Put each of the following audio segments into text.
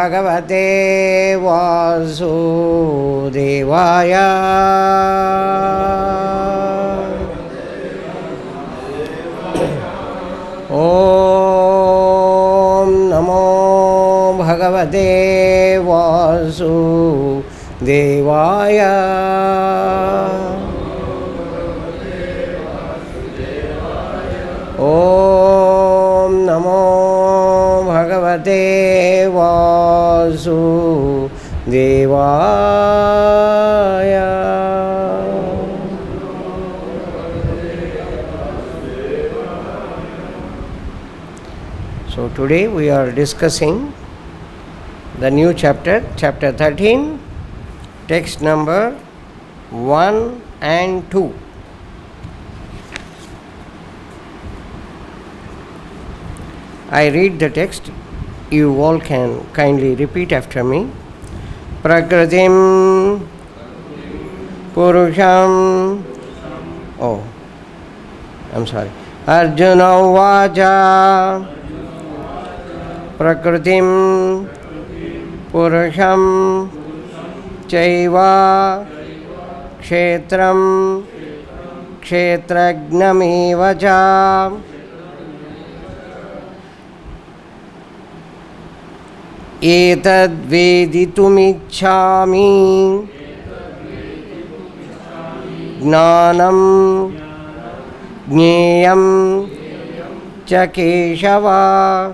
Bhagavate Vasudevaya. Om Namo Bhagavate Vasudevaya. Om Namo Bhagavate Vasudevaya. So today we are discussing the new chapter, chapter 13, text number 1 and 2. I read the text, you all can kindly repeat after me. Prakritim Purusham. Oh, I'm sorry. Arjuna Vaja Prakritim Purusham Chaiva Kshetram Kshetrajnamivacha Etadveditumicchami Gnanam Jneyam Cha Keshava.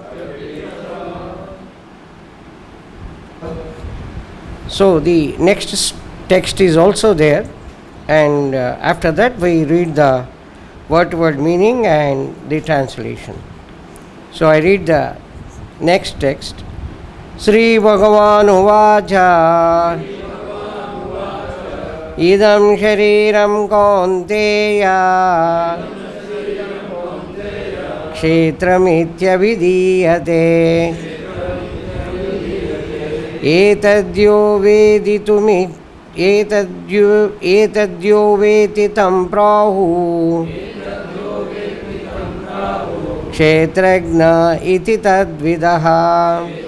So the next text is also there, and after that we read the word-to-word meaning and the translation. So I read the next text. Sri Bhagavan Uvacha Idam Shariram Kaunteya Kshetramithya Vidiyate Etadyo vetitam prahu Kshetrajna iti tadvidaha.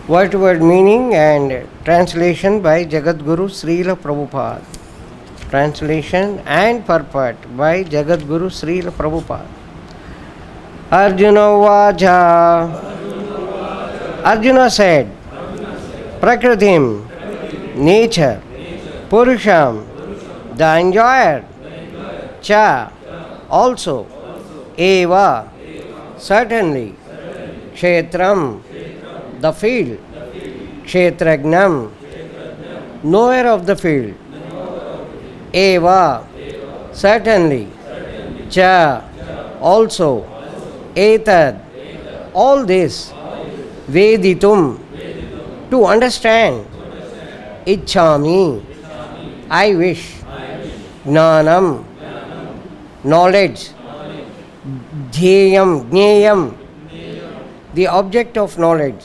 Word-to-word meaning and translation by Jagadguru Srila Prabhupada. Translation and purport by Jagadguru Srila Prabhupada. Arjuna Vaja. Arjuna said, Prakritim, nature, Purusham, the enjoyer, Cha, also, Eva, certainly, Kshetram, the field, Kshetrajnam, knower of the field, Eva, certainly, Cha, also, Etad, all this, Veditum, to understand, Ichchami, I wish, Gnanam, knowledge, Jneyam, the object of knowledge,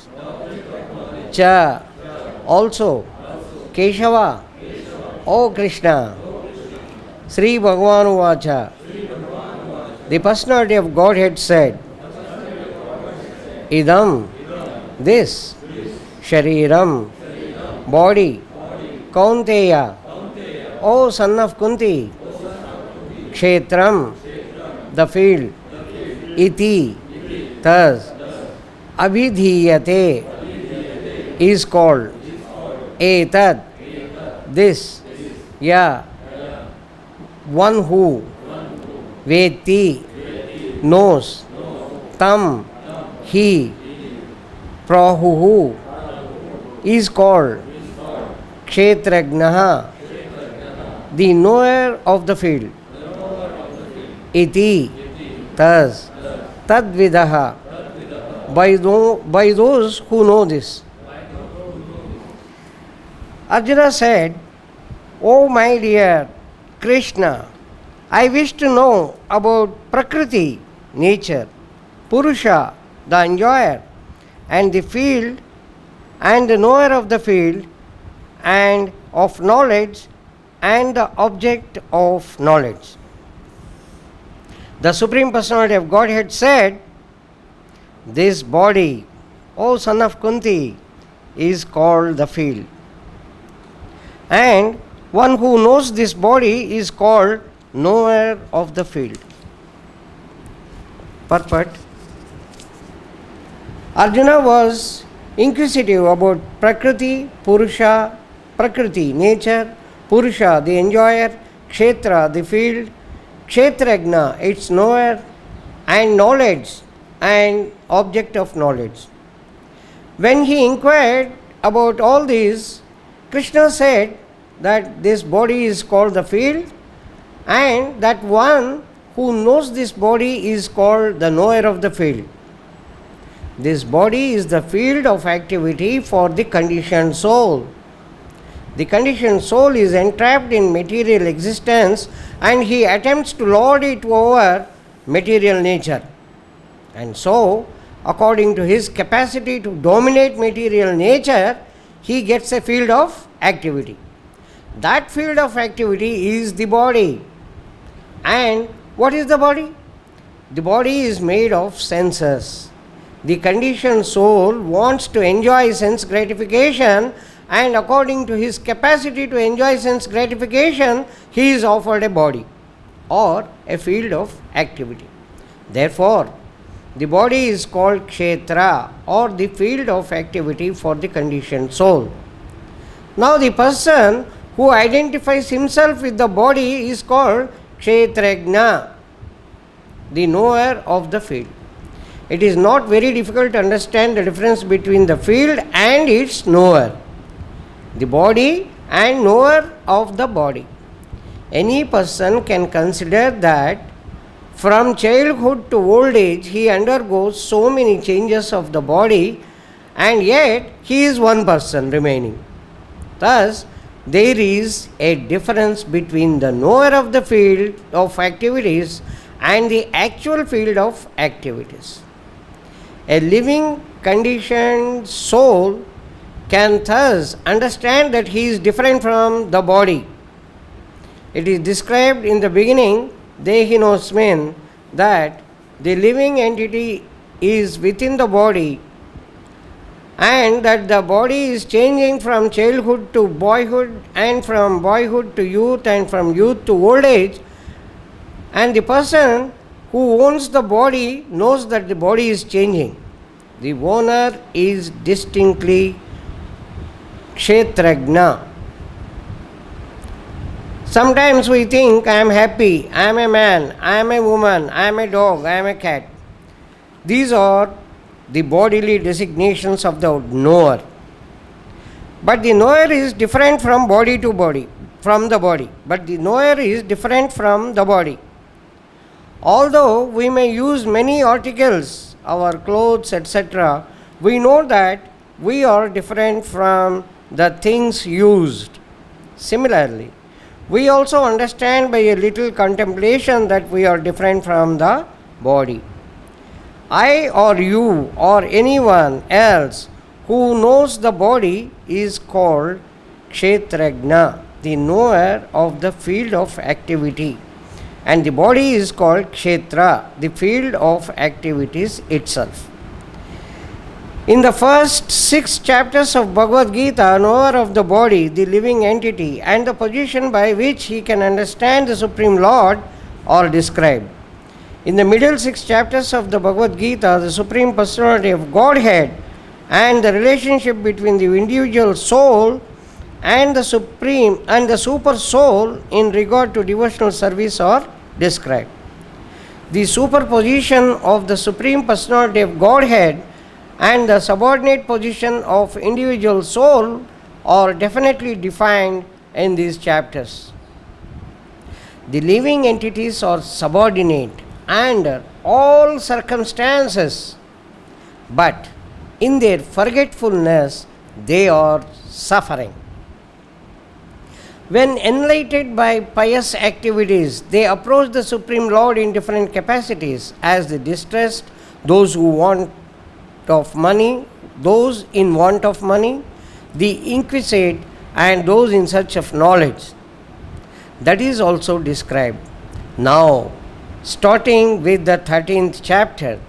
Cha, also, Keshava, O Krishna, Sri Bhagavan Uvacha, the personality of Godhead said, Idam, this, Shariram, body, Kaunteya, O son of Kunti, Kshetram, the field, Iti, thus, Abhidhiyate, is called, Etad, this, Ya, one who, Veti, knows, Tam, he, Prahuhu, is called, Kshetrajnaha, the knower of the field, Iti, thus, Tadvidaha, by those who know this. Arjuna said, O my dear Krishna, I wish to know about Prakriti, nature, Purusha, the enjoyer, and the field, and the knower of the field, and of knowledge, and the object of knowledge. The Supreme Personality of Godhead said, this body, O son of Kunti, is called the field. And one who knows this body is called knower of the field. Purport. Arjuna was inquisitive about Prakriti, Purusha, Prakriti, nature, Purusha, the enjoyer, Kshetra, the field, Kshetrajna, its knower, and knowledge and object of knowledge. When he inquired about all these, Krishna said that this body is called the field, and that one who knows this body is called the knower of the field. This body is the field of activity for the conditioned soul. The conditioned soul is entrapped in material existence, and he attempts to lord it over material nature. And so, according to his capacity to dominate material nature, he gets a field of activity. That field of activity is the body. And what is the body? The body is made of senses. The conditioned soul wants to enjoy sense gratification, and according to his capacity to enjoy sense gratification, he is offered a body or a field of activity. Therefore, the body is called Kshetra, or the field of activity for the conditioned soul. Now, the person who identifies himself with the body is called Kshetrajna, the knower of the field. It is not very difficult to understand the difference between the field and its knower. The body and knower of the body. Any person can consider that from childhood to old age he undergoes so many changes of the body, and yet he is one person remaining. Thus, there is a difference between the knower of the field of activities and the actual field of activities. A living, conditioned soul can thus understand that he is different from the body. It is described in the beginning, Dehinosmin, that the living entity is within the body, and that the body is changing from childhood to boyhood, and from boyhood to youth, and from youth to old age. And the person who owns the body knows that the body is changing. The owner is distinctly Kshetrajna. Sometimes we think, I am happy, I am a man, I am a woman, I am a dog, I am a cat. These are the bodily designations of the knower. But the knower is different from body to body, from the body. But the knower is different from the body. Although we may use many articles, our clothes, etc., we know that we are different from the things used. Similarly, we also understand by a little contemplation that we are different from the body. I or you or anyone else who knows the body is called Kshetrajna, the knower of the field of activity. And the body is called Kshetra, the field of activities itself. In the first 6 chapters of Bhagavad Gita, knower of the body, the living entity, and the position by which he can understand the Supreme Lord are described. In the middle 6 chapters of the Bhagavad Gita, the Supreme Personality of Godhead and the relationship between the individual soul and the Supreme and the Super Soul in regard to devotional service are described. The superposition of the Supreme Personality of Godhead and the subordinate position of individual soul are definitely defined in these chapters. The living entities are subordinate under all circumstances, but in their forgetfulness they are suffering. When enlightened by pious activities, they approach the Supreme Lord in different capacities, as the distressed, those who want of money, those in want of money, the inquisitive, and those in search of knowledge. That is also described. Now, starting with the 13th chapter,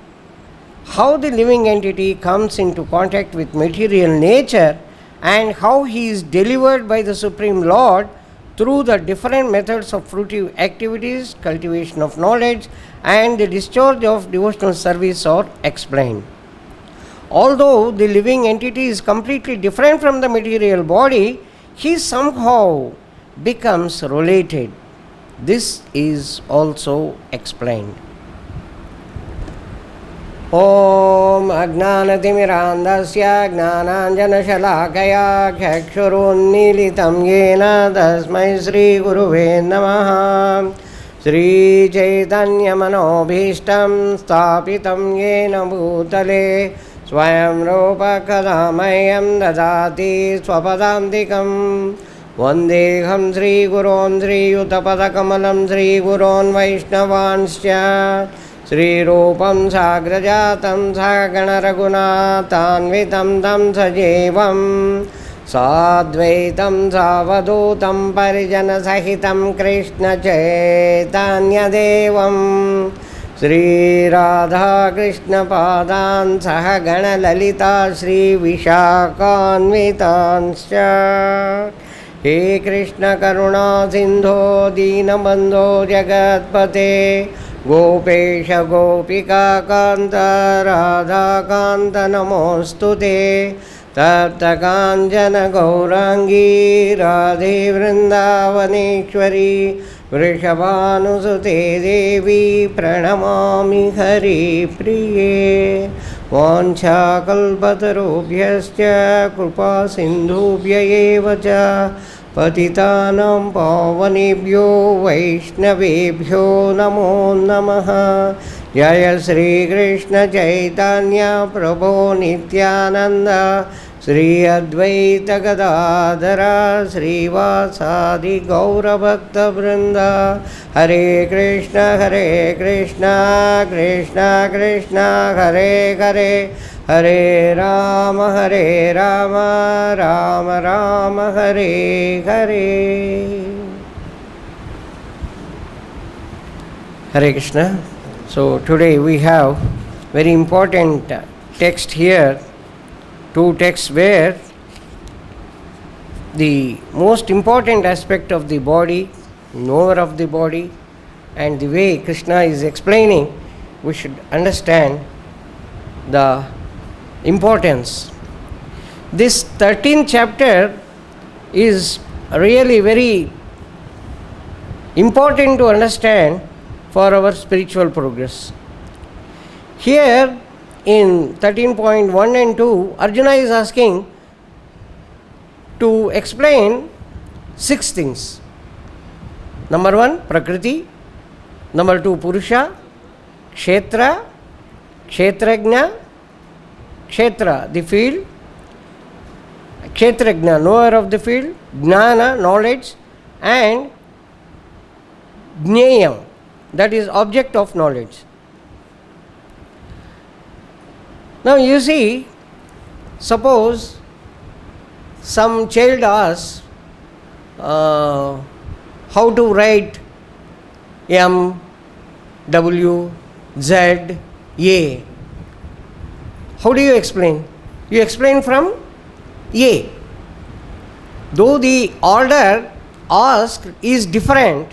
how the living entity comes into contact with material nature and how he is delivered by the Supreme Lord through the different methods of fruitive activities, cultivation of knowledge, and the discharge of devotional service are explained. Although the living entity is completely different from the material body, he somehow becomes related. This is also explained. Om Ajnanatimirandasya Jnananjanashalakaya Chakshurunmilitam Yena Tasmai Sri Guruve Namaha. Sri Chaitanya Manobhishtam Sthapitam Yena Bhutale Swayam Rupa Kadamayam Dadati Swapadantikam. Vandeham Sri Guron Sri Yuttapadakamalam Sri Guron Vaishnavanscha Sri Rupam Sagrajatam Saganaraghunatanvitam Tam Sajevam Sadvaitam Savadutam Parijana Sahitam Krishna Chaitanya Devam Sri Radha Krishna Padan Sahagana Lalita Sri Vishakhanvitanscha. He Krishna Karuna Sindho Deenabandho Jagatpate Gopesha Gopika Kanta Radha Kanta Namostute Tapta Kanjana Gaurangi Radhe Vrindavaneshwari Vrishabhanusute Devi Pranamami Hari Priye Vancha Kalpatarubhyascha Krupa Sindhubhya eva cha Patitanam Pavanebhyo Vaishnavebhyo Namo Namaha. Jaya Sri Krishna Chaitanya Prabhu Nityananda Sri Advaita Gadadhara Sri Vasadi Gaura Bhakta Vrinda. Hare Krishna Krishna Krishna Hare Hare Hare Rama Rama Rama Hare Hare. Hare Krishna. So today we have very important text here, two texts where the most important aspect of the body, knower of the body, and the way Krishna is explaining, we should understand the importance. This 13th chapter is really very important to understand for our spiritual progress. Here in 13.1 and 2, Arjuna is asking to explain 6 things. Number 1, Prakriti. Number 2, Purusha, Kshetra, Kshetrajna, Kshetra, the field, Kshetrajna, knower of the field, Jnana, knowledge, and Jneyam, that is object of knowledge. Now you see, suppose some child asks how to write M, W, Z, A. How do you explain? You explain from A. Though the order asked is different,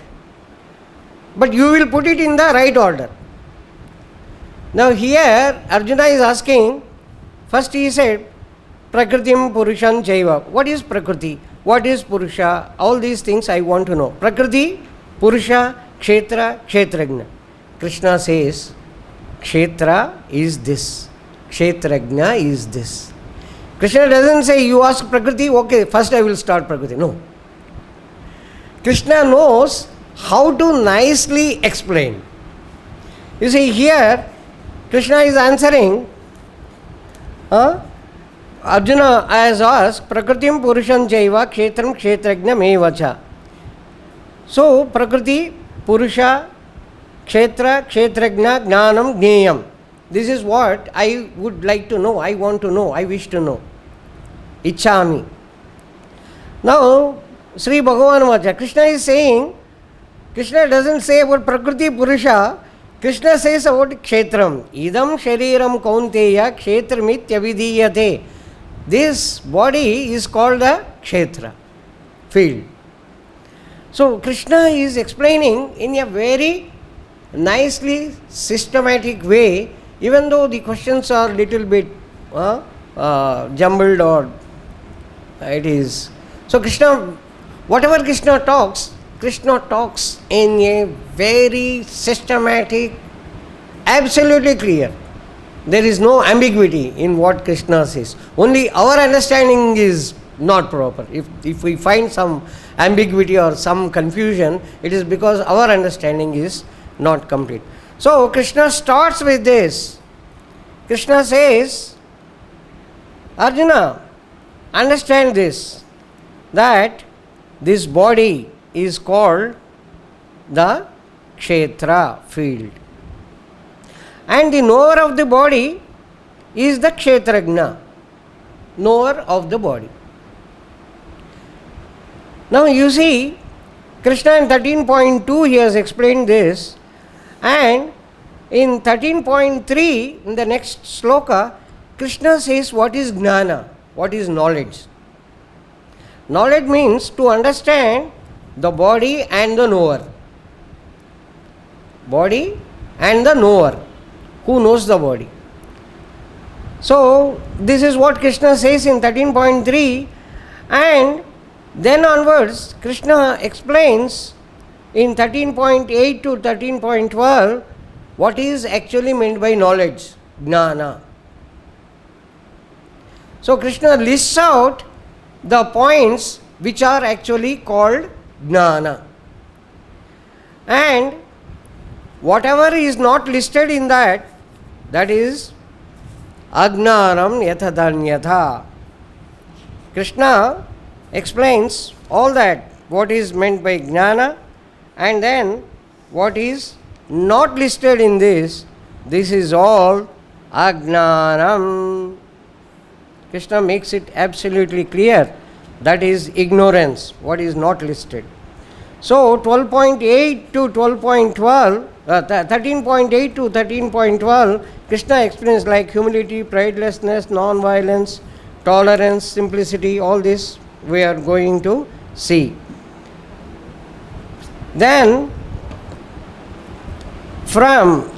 but you will put it in the right order. Now here Arjuna is asking, first he said, Prakritim Purushan Chaiva. What is Prakriti? What is Purusha? All these things I want to know. Prakriti, Purusha, Kshetra, Kshetrajna. Krishna says, Kshetra is this. Kshetrajna is this. Krishna doesn't say, you ask Prakriti, okay, first I will start Prakriti. No. Krishna knows how to nicely explain. You see, here Krishna is answering, Arjuna has asked, Prakritim Purushan Chaiva Kshetram Kshetrajna Mevacha. So, Prakriti, Purusha, Kshetra, Kshetrajna, Jnanam, Jneyam. This is what I would like to know, I want to know, I wish to know. Ichchami. Now, Sri Bhagavan Vacha, Krishna is saying, Krishna doesn't say about Prakriti, Purusha, Krishna says about Kshetram, Idam Shariram Kaunteya Kshetramityabhidiyate. This body is called the Kshetra, field. So Krishna is explaining in a very nicely systematic way, even though the questions are little bit jumbled or it is. So Krishna, whatever Krishna talks in a very systematic, absolutely clear. There is no ambiguity in what Krishna says. Only our understanding is not proper. If we find some ambiguity or some confusion, it is because our understanding is not complete. So Krishna starts with this. Krishna says, Arjuna, understand this, that this body is called the Kshetra, field. And the knower of the body is the Kshetrajna, knower of the body. Now you see, Krishna in 13.2 he has explained this, and in 13.3, in the next sloka, Krishna says what is jnana, what is knowledge. Knowledge means to understand the body and the knower. Body and the knower, who knows the body. So this is what Krishna says in 13.3, and then onwards Krishna explains in 13.8 to 13.12 what is actually meant by knowledge, jnana. So Krishna lists out the points which are actually called jnana. And whatever is not listed in that is ajnanam yathadanyatha. Krishna explains all that, what is meant by jnana, and then what is not listed in this is all ajnanam. Krishna makes it absolutely clear, that is ignorance, what is not listed. So 12.8 to 12.12, 13.8 to 13.12, Krishna explains like humility, pridelessness, non-violence, tolerance, simplicity, all this we are going to see. Then from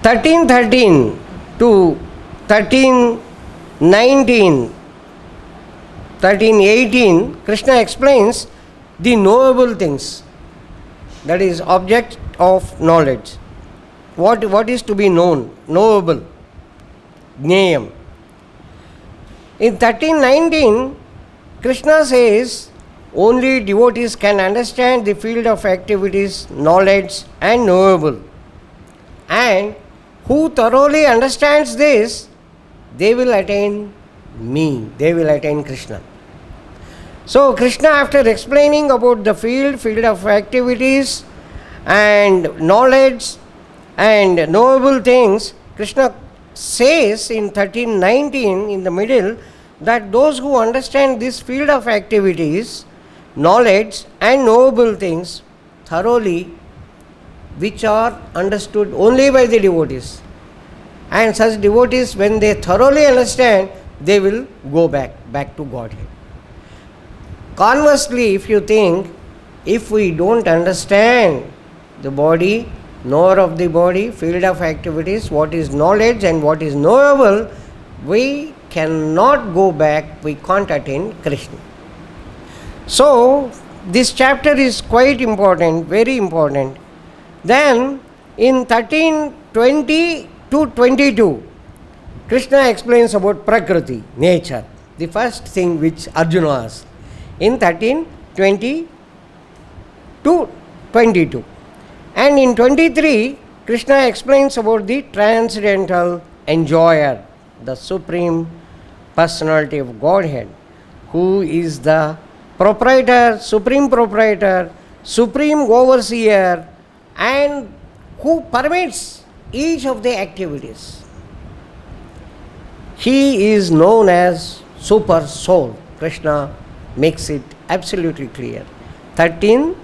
13:13 to 13:19, 13:18, Krishna explains the knowable things, that is object of knowledge. What is to be known, knowable, jnayam. In 13:19, Krishna says only devotees can understand the field of activities, knowledge and knowable. And who thoroughly understands this, they will attain me, they will attain Krishna. So Krishna, after explaining about the field of activities and knowledge and knowable things, Krishna says in 13:19 in the middle that those who understand this field of activities, knowledge and knowable things thoroughly, which are understood only by the devotees, and such devotees, when they thoroughly understand, they will go back to Godhead. Conversely, if you think, if we don't understand the body, knower of the body, field of activities, what is knowledge and what is knowable, we cannot go back, we can't attain Krishna. So this chapter is quite important, very important. Then in 13:20 to 22, Krishna explains about Prakriti, nature, the first thing which Arjuna asked in 13:20 to 22. And in 23, Krishna explains about the transcendental enjoyer, the Supreme Personality of Godhead, who is the proprietor, supreme overseer, and who permits each of the activities. He is known as Super Soul. Krishna makes it absolutely clear. 13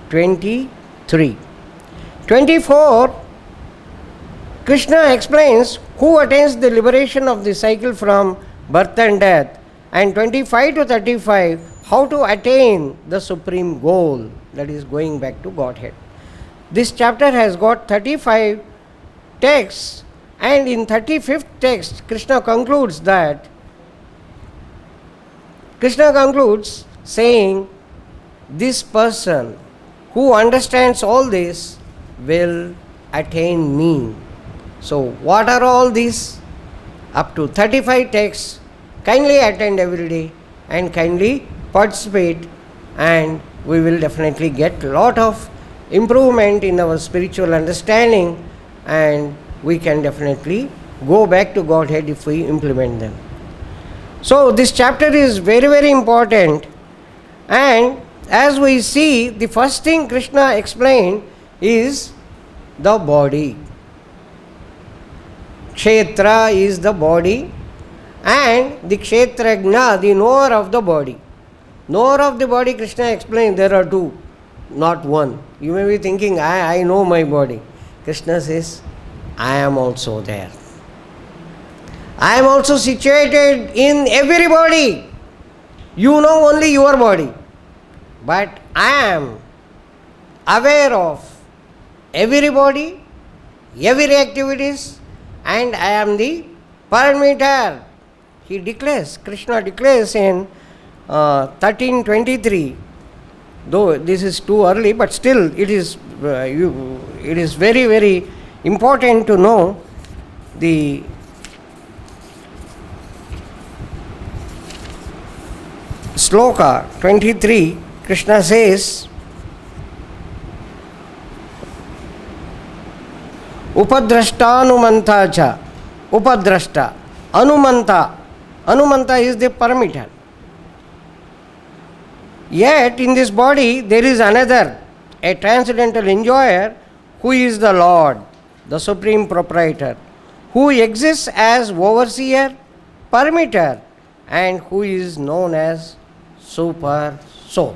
23. 24, Krishna explains who attains the liberation of the cycle from birth and death, and 25 to 35, how to attain the supreme goal, that is going back to Godhead. This chapter has got 35 texts, and in 35th text, Krishna concludes saying, this person who understands all this will attain me. So what are all these? Up to 35 texts. Kindly attend every day and kindly participate, and we will definitely get a lot of improvement in our spiritual understanding, and we can definitely go back to Godhead if we implement them. So this chapter is very, very important, and as we see, the first thing Krishna explained is the body. Kshetra is the body, and the Kshetrajna, the knower of the body. Knower of the body, Krishna explained there are two, not one. You may be thinking, I know my body. Krishna says, I am also there. I am also situated in every body. You know only your body. But I am aware of every body, every activities, and I am the parameter. He declares, Krishna declares in 13:23. Though this is too early, but still it is very, very important to know the sloka 23. Krishna says, Upadrashta cha. Upadrashta. Anumanta is the parameter. Yet in this body there is another, a transcendental enjoyer, who is the Lord, the supreme proprietor, who exists as overseer, permitter, and who is known as super soul.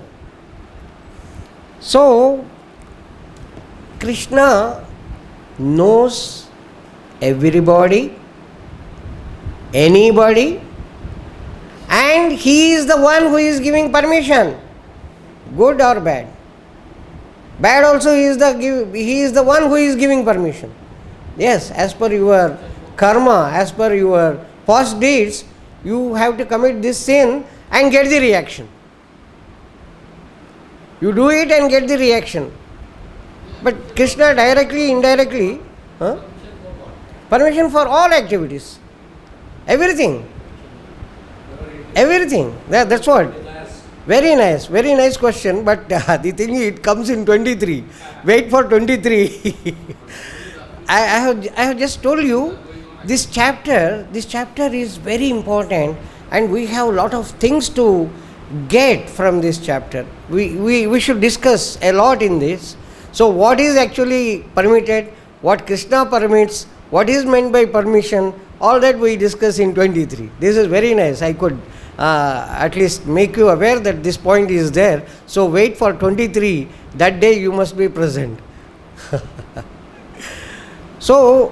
So Krishna knows everybody, anybody, and he is the one who is giving permission, good or bad. Bad also he is the one who is giving permission. Yes, as per your karma, as per your past deeds, you have to commit this sin and get the reaction. You do it and get the reaction. But Krishna directly, indirectly, permission for all activities. Everything. That's what. Very nice question, but the thing is, it comes in 23. Wait for 23. I have just told you, this chapter is very important, and we have a lot of things to get from this chapter. We should discuss a lot in this. So what is actually permitted, what Krishna permits, what is meant by permission, all that we discuss in 23. This is very nice. I could at least make you aware that this point is there. So wait for 23. That day you must be present. So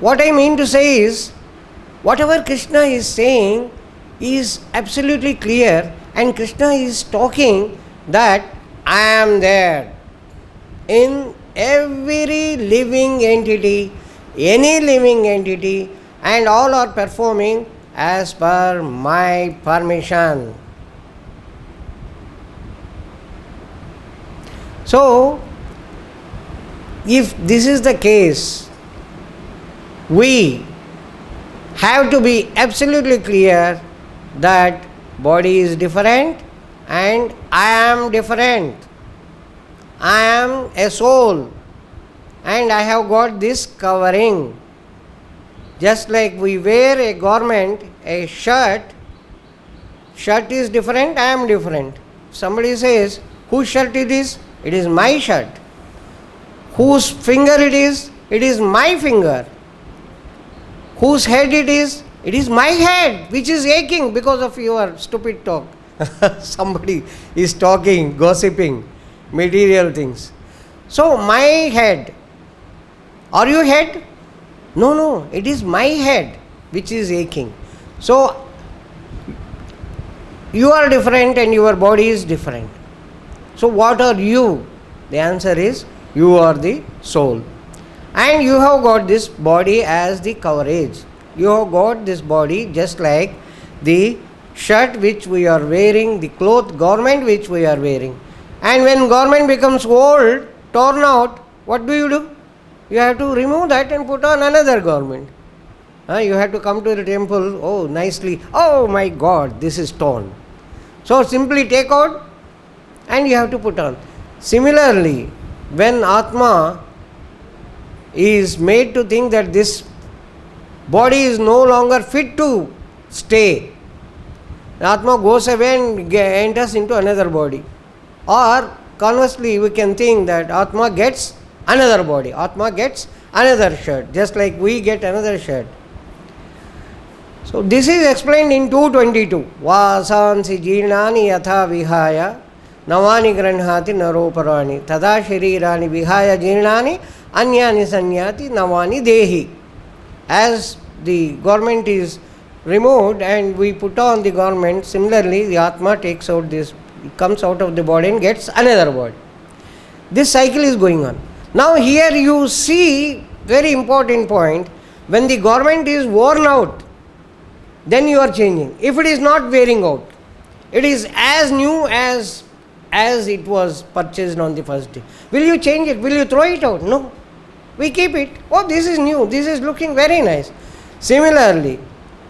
what I mean to say is, whatever Krishna is saying is absolutely clear, and Krishna is talking that I am there in every living entity, any living entity, and all are performing as per my permission. So, if this is the case, we have to be absolutely clear that body is different and I am different. I am a soul and I have got this covering. Just like we wear a garment, a shirt is different, I am different. Somebody says, whose shirt it is? It is my shirt. Whose finger it is? It is my finger. Whose head it is? It is my head, which is aching because of your stupid talk. Somebody is talking, gossiping. material things. So, my head, are you head? No, no, it is my head which is aching. So, you are different and your body is different. So, what are you? The answer is you are the soul. And you have got this body as the coverage. You have got this body just like the shirt which we are wearing, the cloth garment which we are wearing. And when garment becomes old, torn out, what do? You have to remove that and put on another garment. You have to come to the temple, oh nicely, oh my God, this is torn. So simply take out and you have to put on. Similarly, when Atma is made to think that this body is no longer fit to stay, the Atma goes away and enters into another body. Or conversely, we can think that Atma gets another body, Atma gets another shirt, just like we get another shirt. So this is explained in 222. Vasansi jirnani yatha vihaya navani granhati naroparani tada sharirani vihaya jirnani anyani sanyati navani dehi. As the garment is removed and we put on the garment, similarly the Atma takes out this, comes out of the body and gets another body. This cycle is going on. Now here you see very important point, when the garment is worn out, then you are changing. If it is not wearing out, it is as new as it was purchased on the first day. Will you change it? Will you throw it out? No. We keep it. Oh, this is new. This is looking very nice. Similarly,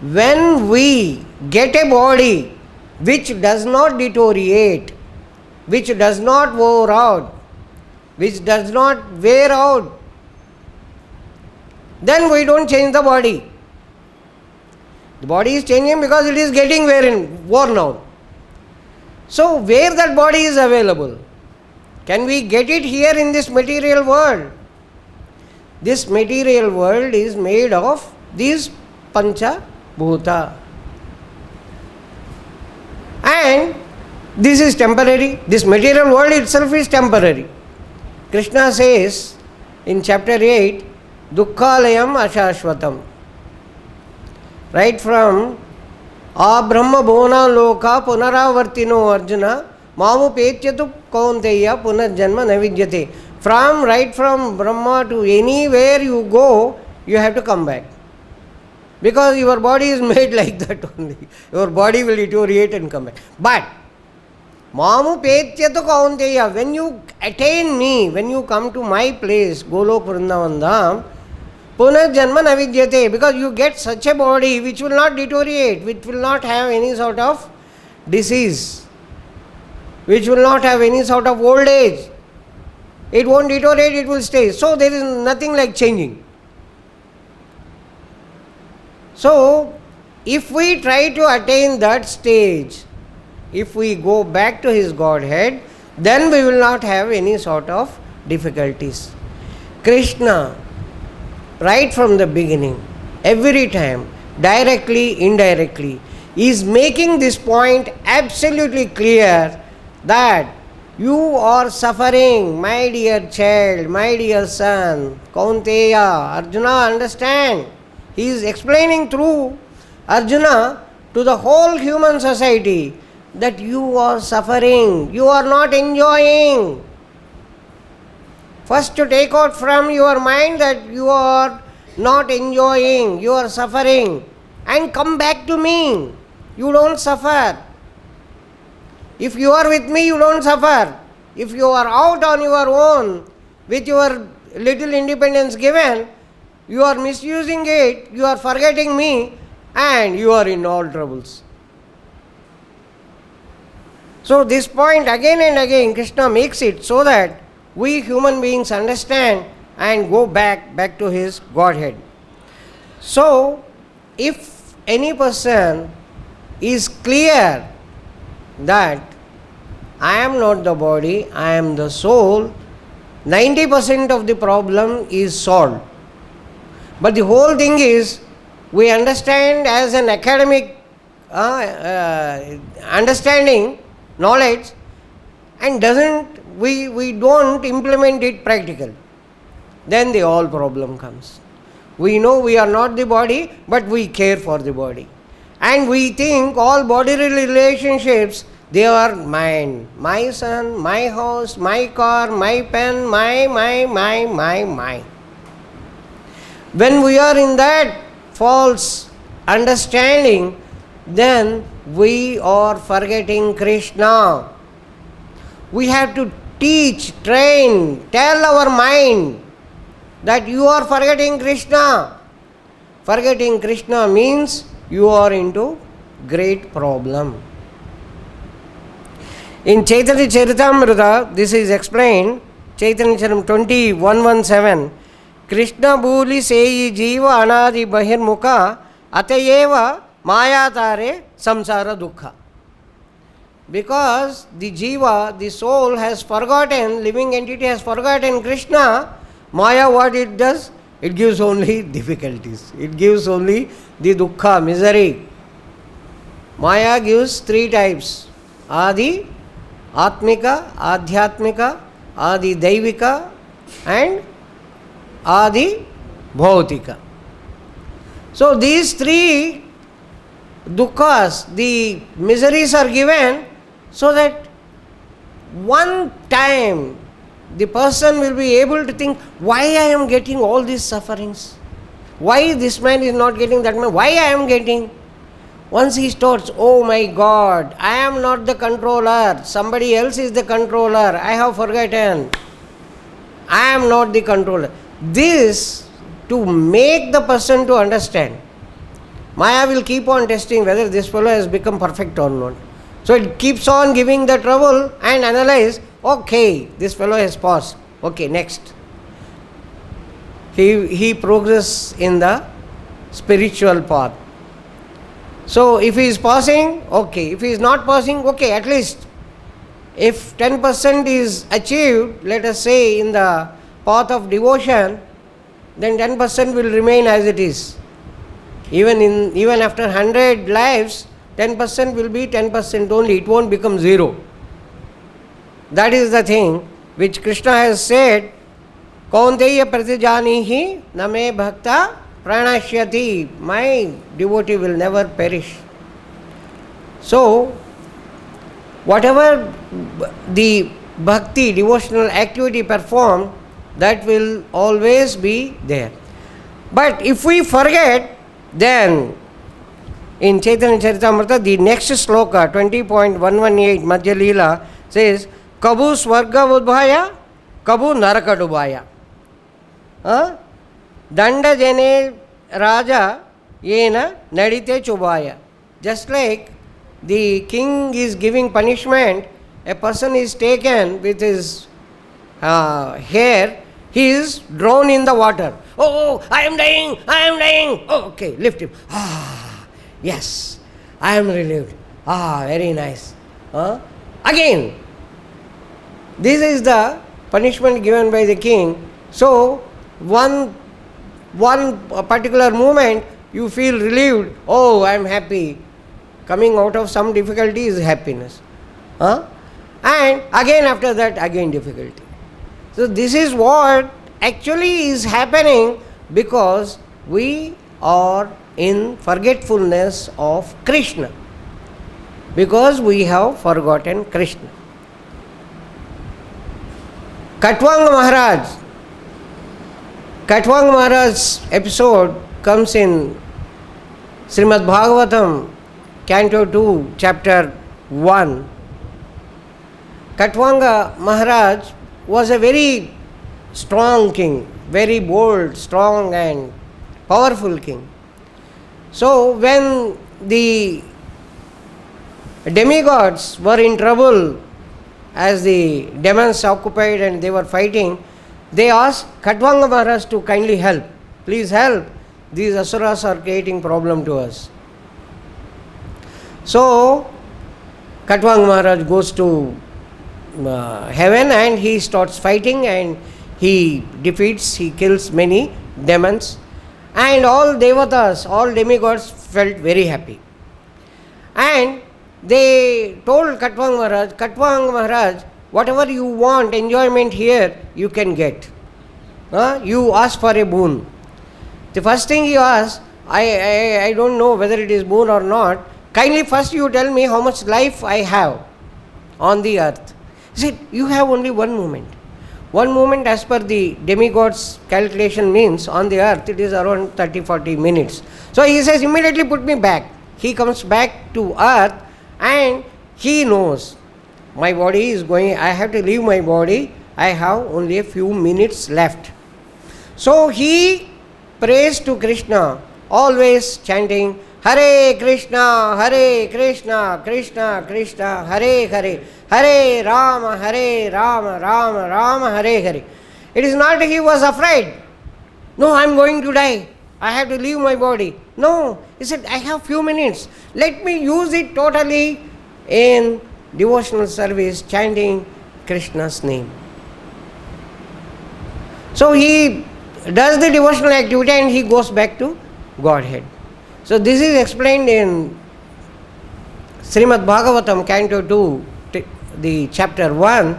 when we get a body which does not deteriorate, which does not wear out, which does not wear out, then we don't change the body. The body is changing because it is getting worn out. So, where that body is available? Can we get it here in this material world? This material world is made of these pancha bhuta. And this is temporary. This material world itself is temporary. Krishna says in chapter 8, Dukkhalayam ashashvatam. Right from Brahma Bhona Loka Punaravartino Arjuna Mamu Petyatu Kaunteya Punarjanma Navidyate. Right from Brahma to anywhere you go, you have to come back. Because your body is made like that only. Your body will deteriorate and come back. But Mamu Petyatu Kaunteya, when you attain me, when you come to my place, Golok Vrindavan Dham, Punarjanma navidyate, because you get such a body which will not deteriorate, which will not have any sort of disease, which will not have any sort of old age. It won't deteriorate, it will stay. So there is nothing like changing. So if we try to attain that stage, if we go back to his Godhead, then we will not have any sort of difficulties. Krishna, right from the beginning, every time, directly, indirectly, is making this point absolutely clear that you are suffering, my dear child, my dear son, Kaunteya, Arjuna, understand. He is explaining through Arjuna to the whole human society that you are suffering, you are not enjoying. First to take out from your mind that you are not enjoying, you are suffering, and come back to me. You don't suffer. If you are with me, you don't suffer. If you are out on your own, with your little independence given, you are misusing it, you are forgetting me, and you are in all troubles. So this point again and again Krishna makes it so that we human beings understand and go back to his Godhead. So if any person is clear that I am not the body, I am the soul, 90% of the problem is solved. But the whole thing is, we understand as an academic understanding, knowledge, and doesn't we don't implement it practically, then the whole problem comes. We know we are not the body, but we care for the body. And we think all bodily relationships, they are mine. My son, my house, my car, my pen, my. When we are in that false understanding, then we are forgetting Krishna. We have to teach, train, tell our mind that you are forgetting Krishna. Forgetting Krishna means you are into great problem. In Chaitanya Charitamrita, this is explained, Chaitanya Charitam 20:117, Krishna bhuli seyi jiva anadi bahirmukha atayeva mayatare samsara dukkha. Because the jiva, the soul has forgotten, living entity has forgotten Krishna, Maya what it does? It gives only difficulties. It gives only the dukkha, misery. Maya gives three types. Adi, Atmika, Adhyatmika, Adi Daivika and Adi Bhautika. So these three dukkhas, the miseries are given so that one time the person will be able to think, why I am getting all these sufferings? Why this man is not getting, that man, why I am getting? Once he starts, oh my God, I am not the controller, somebody else is the controller, I have forgotten. I am not the controller. This, to make the person to understand, Maya will keep on testing whether this fellow has become perfect or not. So it keeps on giving the trouble and analyze, okay, this fellow has passed. Okay, next. He progresses in the spiritual path. So if he is passing, okay. If he is not passing, okay, at least if 10% is achieved, let us say in the path of devotion, then 10% will remain as it is. Even after 100 lives, 10% will be 10% only, it won't become zero. That is the thing which Krishna has said, Kaunteya pratijanihi name bhakta pranashyati, my devotee will never perish. So, whatever the bhakti, devotional activity performed, that will always be there. But if we forget, then in Chaitanya Charitamrita, the next sloka, 20.118, Madhya Leela, says, Kabu Swarga Udbhaya, Kabu Naraka Dubhaya. Danda Jene Raja Yena Nadite Chubhaya. Just like the king is giving punishment, a person is taken with his hair, he is drawn in the water. Oh, I am dying, I am dying. Oh, okay, lift him. Yes, I am relieved. Very nice. Again, this is the punishment given by the king. So, one particular moment you feel relieved. Oh, I am happy. Coming out of some difficulty is happiness. And again after that, again difficulty. So, this is what actually is happening because we are in forgetfulness of Krishna, because we have forgotten Krishna. Katwang Maharaj's episode comes in Srimad Bhagavatam, Canto 2, Chapter 1. Katwanga Maharaj was a very strong king, very bold, strong and powerful king. So when the demigods were in trouble, as the demons occupied and they were fighting, they asked Katwanga Maharaj to kindly help. Please help. These asuras are creating problem to us. So Katwanga Maharaj goes to heaven and he starts fighting and he defeats, he kills many demons. And all devatas, all demigods felt very happy. And they told Katwanga Maharaj, whatever you want, enjoyment here, you can get. You ask for a boon. The first thing you ask, I don't know whether it is boon or not. Kindly first you tell me how much life I have on the earth. He said, you have only one moment. One moment as per the demigod's calculation means on the earth it is around 30-40 minutes. So he says, immediately put me back. He comes back to earth and he knows my body is going, I have to leave my body, I have only a few minutes left. So he prays to Krishna, always chanting, Hare Krishna, Krishna Krishna, Hare Hare, Hare Rama, Rama Rama, Hare Hare. It is not he was afraid. No, I am going to die. I have to leave my body. No, he said, I have few minutes. Let me use it totally in devotional service, chanting Krishna's name. So he does the devotional activity and he goes back to Godhead. So this is explained in Srimad Bhagavatam, Canto 2, the chapter 1.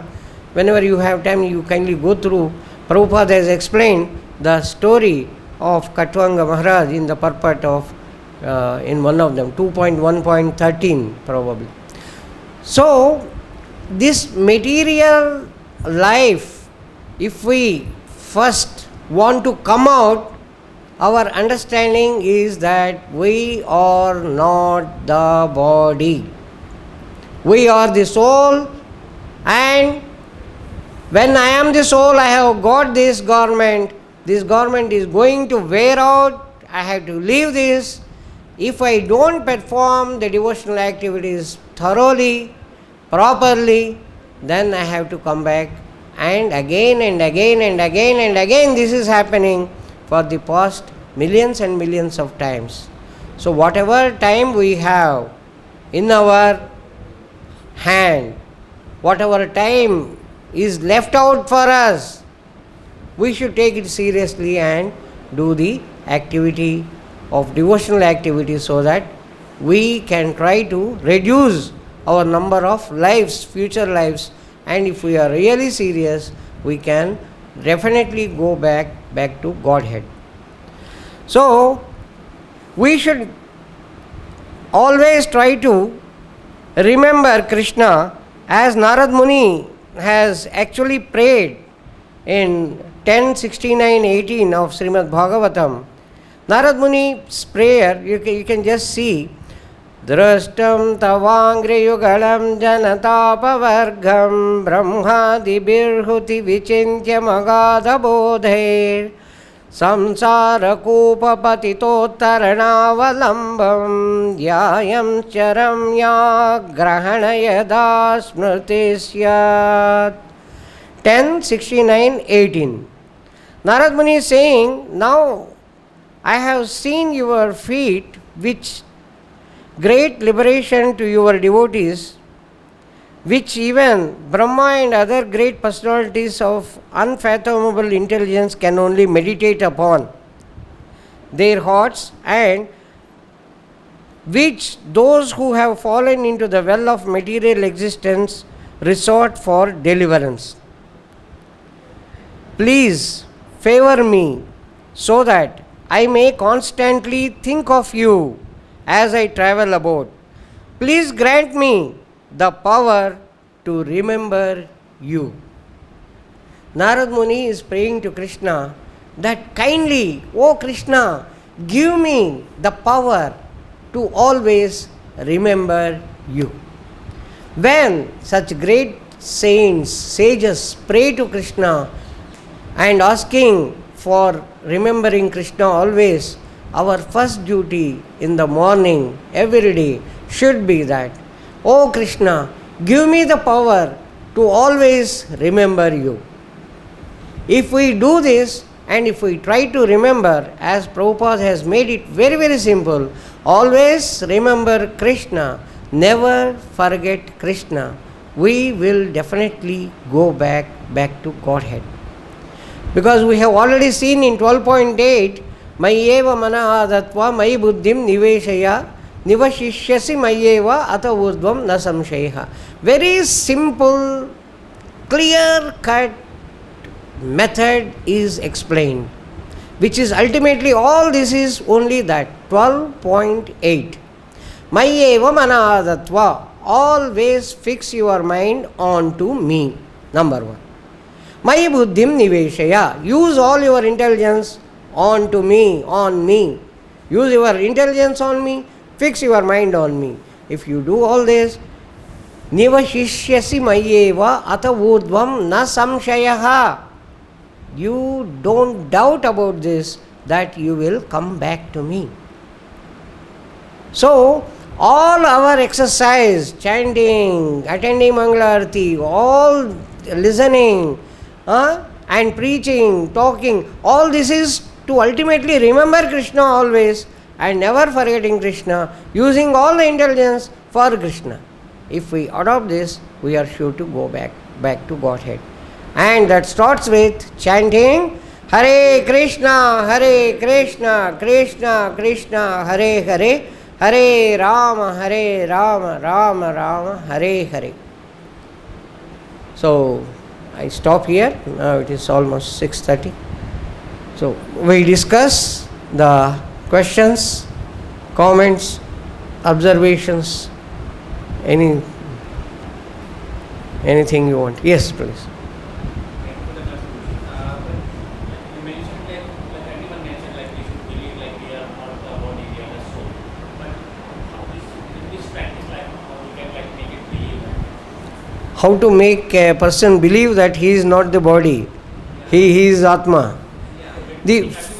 Whenever you have time, you kindly go through. Prabhupada has explained the story of Katwanga Maharaj in the purport of, in one of them, 2.1.13 probably. So, this material life, if we first want to come out, our understanding is that we are not the body. We are the soul, and when I am the soul, I have got this garment. This garment is going to wear out. I have to leave this. If I don't perform the devotional activities thoroughly, properly, then I have to come back, and again and again and again and again this is happening for the past millions and millions of times. So whatever time we have in our hand, whatever time is left out for us, we should take it seriously and do the activity of devotional activity so that we can try to reduce our number of lives, future lives, and if we are really serious, we can definitely go back to Godhead. So, we should always try to remember Krishna, as Narad Muni has actually prayed in 10:69-18 of Srimad Bhagavatam. Narad Muni's prayer, you can just see, Drashtam tavangriyugalam janatapavargam brahmadi birhuti vichintya magadha bodhair samsara kupa patitottaranavalam dhyayam charam ya grahana yada smrtisyat. 10:69-18. Narad Muni is saying, now I have seen your feet, which great liberation to your devotees, which even Brahma and other great personalities of unfathomable intelligence can only meditate upon their hearts, and which those who have fallen into the well of material existence resort for deliverance. Please favor me so that I may constantly think of you as I travel about. Please grant me the power to remember you. Narad Muni is praying to Krishna that kindly, O Krishna, give me the power to always remember you. When such great saints, sages pray to Krishna and asking for remembering Krishna always, our first duty in the morning, every day, should be that, O Krishna, give me the power to always remember you. If we do this, and if we try to remember, as Prabhupada has made it very, very simple, always remember Krishna, never forget Krishna, we will definitely go back to Godhead. Because we have already seen in 12.8, Mayeva mana adatva mayi buddhim niveshaya nivashishyasi mayeva ata urdhvam na samshayha. Very simple clear-cut method is explained, which is ultimately all this is only that 12.8. Mayeva manadatva. Always fix your mind onto me. Number one. Mayi buddhim niveshaya. Use all your intelligence onto me, on me. Use your intelligence on me, fix your mind on me. If you do all this, nivashishyasi mayeva ata urdhvam na samshayaha. You don't doubt about this, that you will come back to me. So, all our exercise, chanting, attending Mangala Arati, all listening and preaching, talking, all this is to ultimately remember Krishna always and never forgetting Krishna, using all the intelligence for Krishna. If we adopt this, we are sure to go back to Godhead. And that starts with chanting Hare Krishna, Krishna Krishna, Hare Hare, Hare Rama, Rama Rama, Hare Hare. So, I stop here. Now it is almost 6:30. So, we discuss the questions, comments, observations, anything you want. Yes, please. How to make a person believe that he is not the body, he is Atma. That's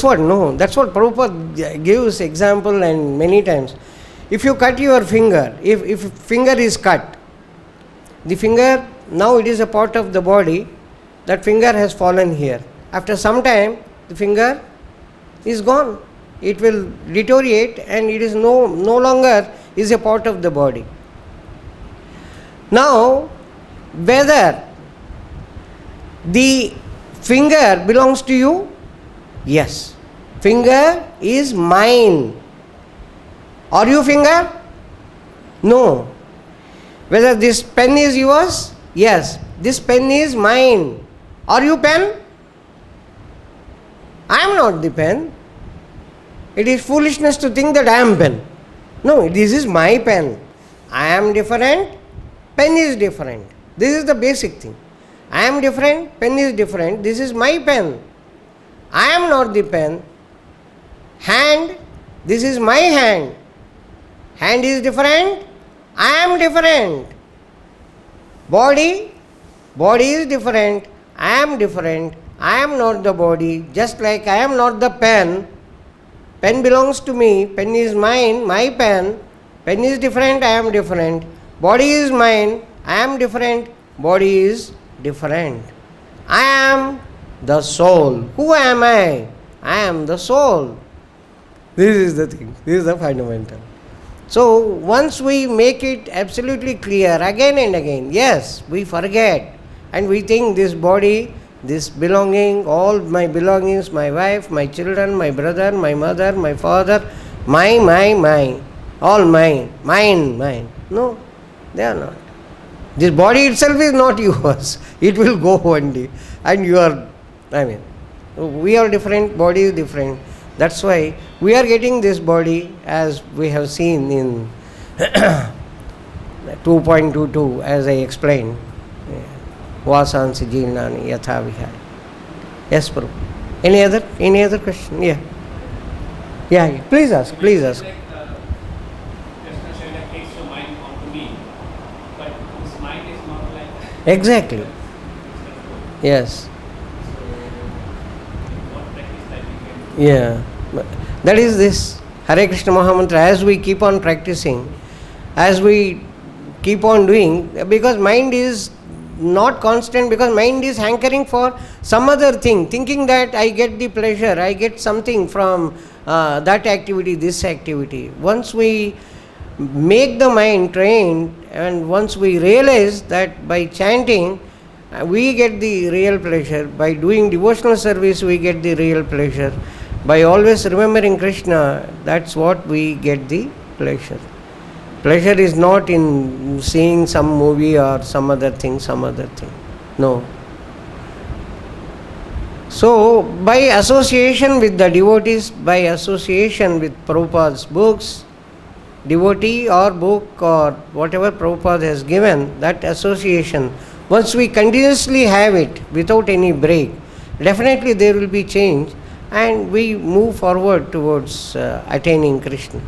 what Prabhupada gives example and many times. If you cut your finger, if finger is cut, the finger, now it is a part of the body, that finger has fallen here. After some time, the finger is gone. It will deteriorate and it is no longer is a part of the body. Now, whether the finger belongs to you? Yes. Finger is mine. Are you finger? No. Whether this pen is yours? Yes. This pen is mine. Are you pen? I am not the pen. It is foolishness to think that I am pen. No, this is my pen. I am different, pen is different. This is the basic thing. I am different, pen is different. This is my pen. I am not the pen. Hand, this is my hand. Hand is different, I am different. Body is different, I am different. I am not the body, just like I am not the pen. Pen belongs to me, pen is mine, my pen. Pen is different, I am different. Body is mine, I am different, body is different. I am the soul. Who am I? I am the soul. This is the thing, this is the fundamental. So, once we make it absolutely clear again and again, yes, we forget and we think this body, this belonging, all my belongings, my wife, my children, my brother, my mother, my father, my, all mine. No, they are not. This body itself is not yours. It will go one day. And you are, we are different, body is different. That's why we are getting this body as we have seen in 2.22 as I explained. Vasansi Jilnani Yatha Vihari. Yes, Prabhu. Any other question? Yeah. Please ask. Krishna said that takes your mind onto me, but his mind is not like that. Exactly. Yes. So, what practice that you can do? Yeah. That is this Hare Krishna Mahamantra. As we keep on practicing, as we keep on doing, because mind is not constant, because mind is hankering for some other thing, thinking that I get the pleasure, I get something from that activity, this activity. Once we make the mind trained and once we realize that by chanting we get the real pleasure, by doing devotional service we get the real pleasure, by always remembering Krishna, that's what we get the pleasure. Pleasure is not in seeing some movie or some other thing. No. So, by association with the devotees, by association with Prabhupada's books, devotee or book or whatever Prabhupada has given, that association, once we continuously have it without any break, definitely there will be change and we move forward towards attaining Krishna.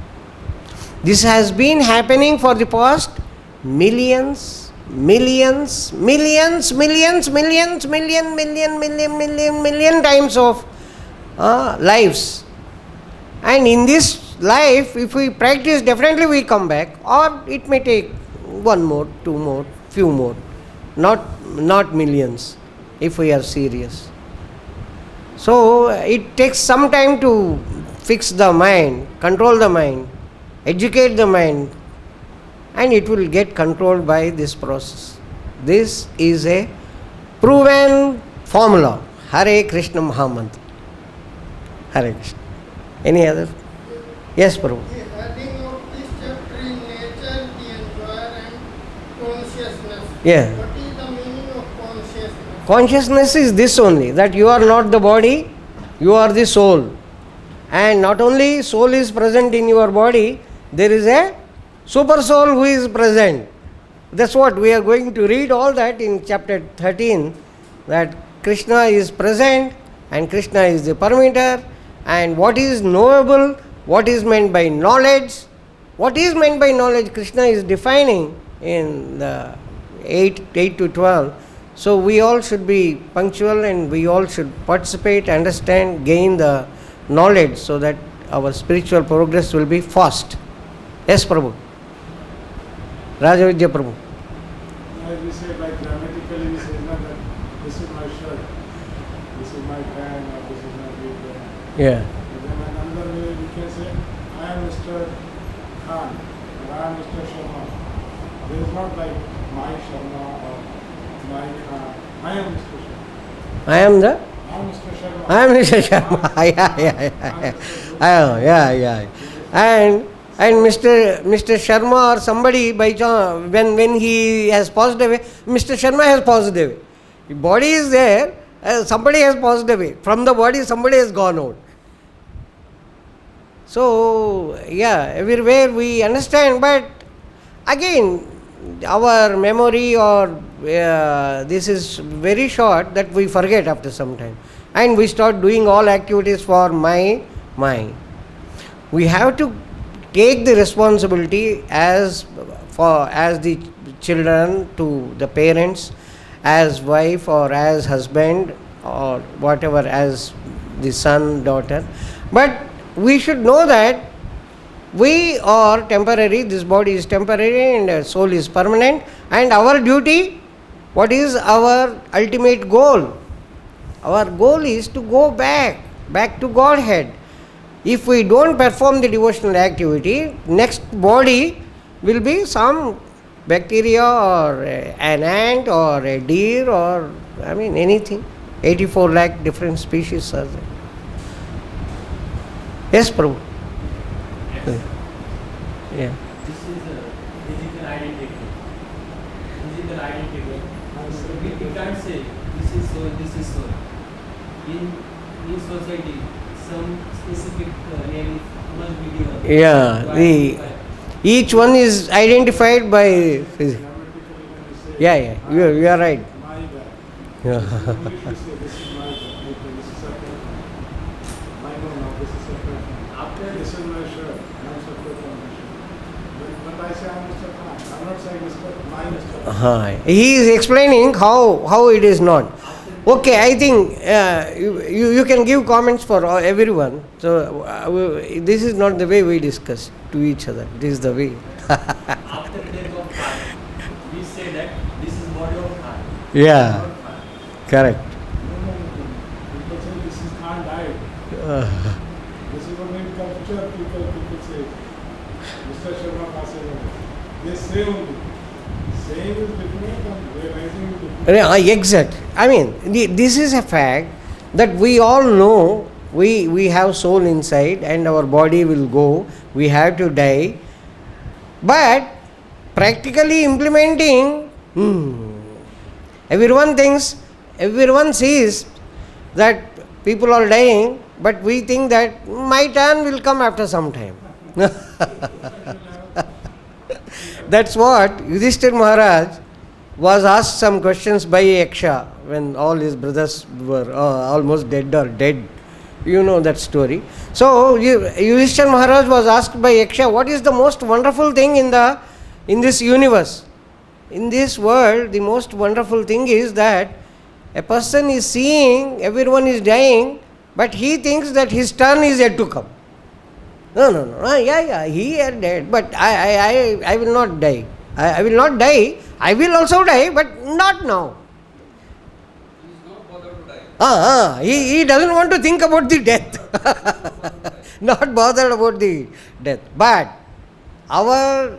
This has been happening for the past millions times of lives. And in this life, if we practice, definitely we come back, or it may take one more, two more, few more, not millions, if we are serious. So it takes some time to fix the mind, control the mind, educate the mind, and it will get controlled by this process. This is a proven formula. Hare Krishna Mahamantra. Hare Krishna. Any other? Yes, Prabhu. The heading of this chapter is nature, the enjoyer and consciousness. Yeah. What is the meaning of consciousness? Consciousness is this only, that you are not the body, you are the soul. And not only soul is present in your body, there is a super soul who is present. That's what we are going to read all that in chapter 13, that Krishna is present and Krishna is the permitter, and what is knowable, what is meant by knowledge. What is meant by knowledge, Krishna is defining in the 8 to 12. So we all should be punctual and we all should participate, understand, gain the knowledge so that our spiritual progress will be fast. Yes, Prabhu. Rajavidya Prabhu. As we say, like grammatically, we say not that this is my shirt, this is my pen, or this is my paper. Yeah. And then another way we can say, I am Mr. Khan, or I am Mr. Sharma. There is not like my Sharma or my Khan. I am Mr. Sharma. I am the? I am Mr. Sharma. I am Mr. Sharma. Yeah. And Mr. Sharma or somebody by chance, when he has passed away, Mr. Sharma has passed away. The body is there, somebody has passed away. From the body, somebody has gone out. So, yeah, everywhere we understand, but again, our memory or this is very short that we forget after some time. And we start doing all activities for my mind. We have to take the responsibility as the children to the parents, as wife or as husband or whatever, as the son, daughter. But we should know that we are temporary, this body is temporary and our soul is permanent, and our duty, what is our ultimate goal? Our goal is to go back to Godhead. If we don't perform the devotional activity, next body will be some bacteria or an ant or a deer or anything. 84 lakh different species are there. Yes, Prabhu. Yes. Yeah. This is a physical identity. We can't say this is soul, this is soul. In society, some specific name must be given. Yeah, each one is identified by physics. Grammatically, when we say, Yeah, you are right. my bag. Yeah. In English we say, this is my bag. This is separate. My no, this is separate. After This is my shirt. I am separate from my shirt. But I say I am Mr. Khan. I am not saying my Mr. Khan. He is explaining how it is not. Okay, I think you can give comments for everyone. So this is not the way we discuss to each other. This is the way. after death of heart, we say that this is body of heart. Yeah, Not heart. correct. No. People say this is Khan died. This is only in culture people say Mr. Sharma passes away. They say only. Saying is different and realizing is different. Exact. This is a fact that we all know. We have soul inside and our body will go. We have to die. But practically implementing, everyone sees that people are dying, but we think that my turn will come after some time. That's what Yudhishthir Maharaj was asked some questions by Yaksha when all his brothers were almost dead or dead. You know that story. So Yudhishthir Maharaj was asked by Yaksha, what is the most wonderful thing in this universe? In this world, the most wonderful thing is that a person is seeing everyone is dying, but he thinks that his turn is yet to come. No. Yeah, he is dead, but I will not die. I will not die. I will also die, but not now. He is not bothered to die. He doesn't want to think about the death. Not bothered about the death. But our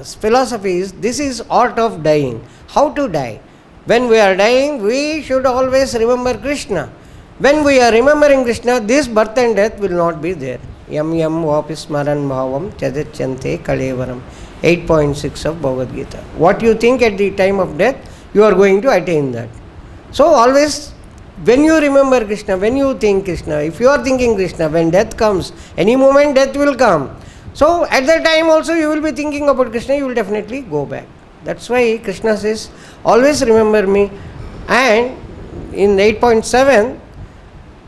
philosophy is, this is art of dying. How to die? When we are dying, we should always remember Krishna. When we are remembering Krishna, this birth and death will not be there. Yam yam vapismaran bhavam tyadyachante kalevaram. 8.6 of Bhagavad Gita. What you think at the time of death, you are going to attain that. So always, when you remember Krishna, when you think Krishna, if you are thinking Krishna, when death comes, any moment death will come. So at that time also you will be thinking about Krishna, you will definitely go back. That's why Krishna says, always remember me. And in 8.7,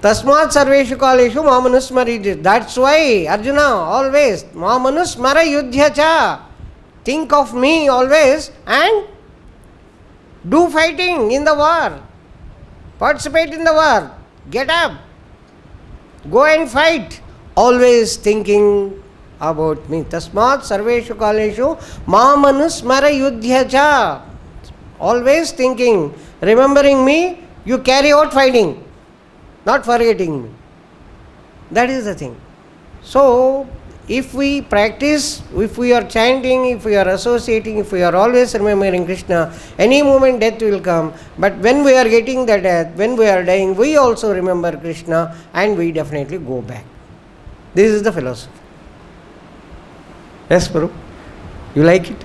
Tasmat sarveshu kaleshu mamanusmari. That's why Arjuna always mamanusmara yudhyacha. Think of me always and do fighting in the war. Participate in the war. Get up. Go and fight. Always thinking about me. Tasmat sarveshu kaleshu mamanusmara yudhyacha. Always thinking, remembering me, you carry out fighting. Not forgetting me. That is the thing. So, if we practice, if we are chanting, if we are associating, if we are always remembering Krishna, any moment death will come. But when we are getting the death, when we are dying, we also remember Krishna and we definitely go back. This is the philosophy. Yes, Prabhu? You like it?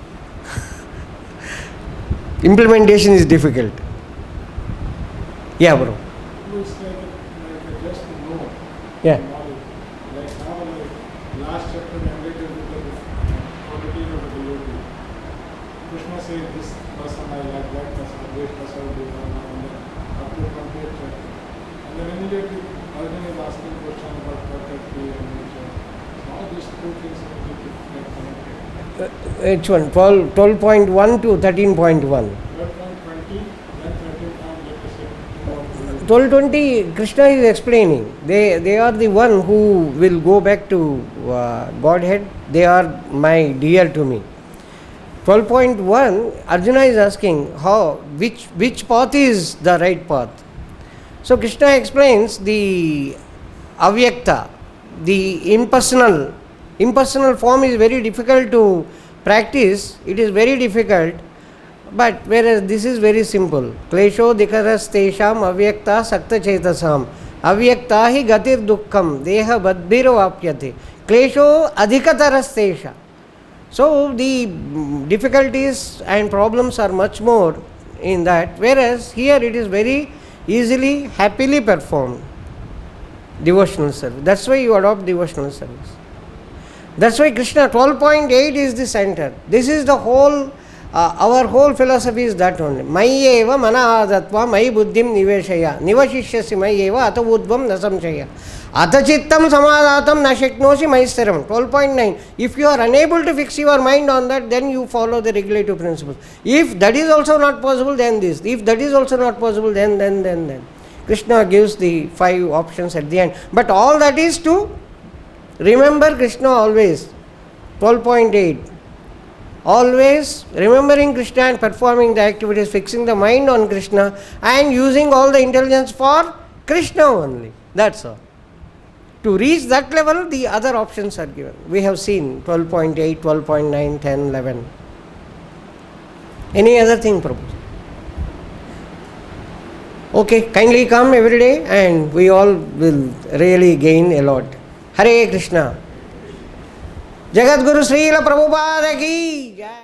Implementation is difficult. Yeah, bro. It's like just to know. Yeah. Knowledge. Like now, like last chapter related with the quality of the devotee. Krishna says this person I like, that person, this person, this one, and then up to 28th chapter. And then immediately Arjuna is asking question about property and nature. So all these two things are connected. Which one? 12.1 to 13.1. 12.20, then 13.20. 12.20, Krishna is explaining. They are the one who will go back to Godhead. They are my dear to me. 12.1, Arjuna is asking which path is the right path. So Krishna explains the avyakta, the impersonal. Impersonal form is very difficult to practice. It is very difficult. But whereas this is very simple. Klesho dikaras tesham avyakta sakta chetasam. Avyakta hi gatir dukkham deha badbhiro vapyate. Klesho adhikataras tesha. So the difficulties and problems are much more in that. Whereas here it is very easily, happily performed. Devotional service. That's why you adopt devotional service. That's why Krishna 12.8 is the center. This is the whole, our whole philosophy is that only. Mayi eva mana adatva mayi buddhim niveshaya. Nivashishyasi mayi eva ata udvam nasamshaya. Ata chittam samadatam na shaknosi maistaram. 12.9. If you are unable to fix your mind on that, then you follow the regulative principles. If that is also not possible, then this. If that is also not possible, then. Krishna gives the 5 options at the end. But all that is to remember Krishna always. 12.8. Always remembering Krishna and performing the activities, fixing the mind on Krishna and using all the intelligence for Krishna only. That's all. To reach that level, the other options are given. We have seen 12.8, 12.9, 10, 11. Any other thing, Prabhu? Okay, kindly come every day and we all will really gain a lot. Hare Krishna. Jagadguru Srila ప్రభుపాదకి Jaya.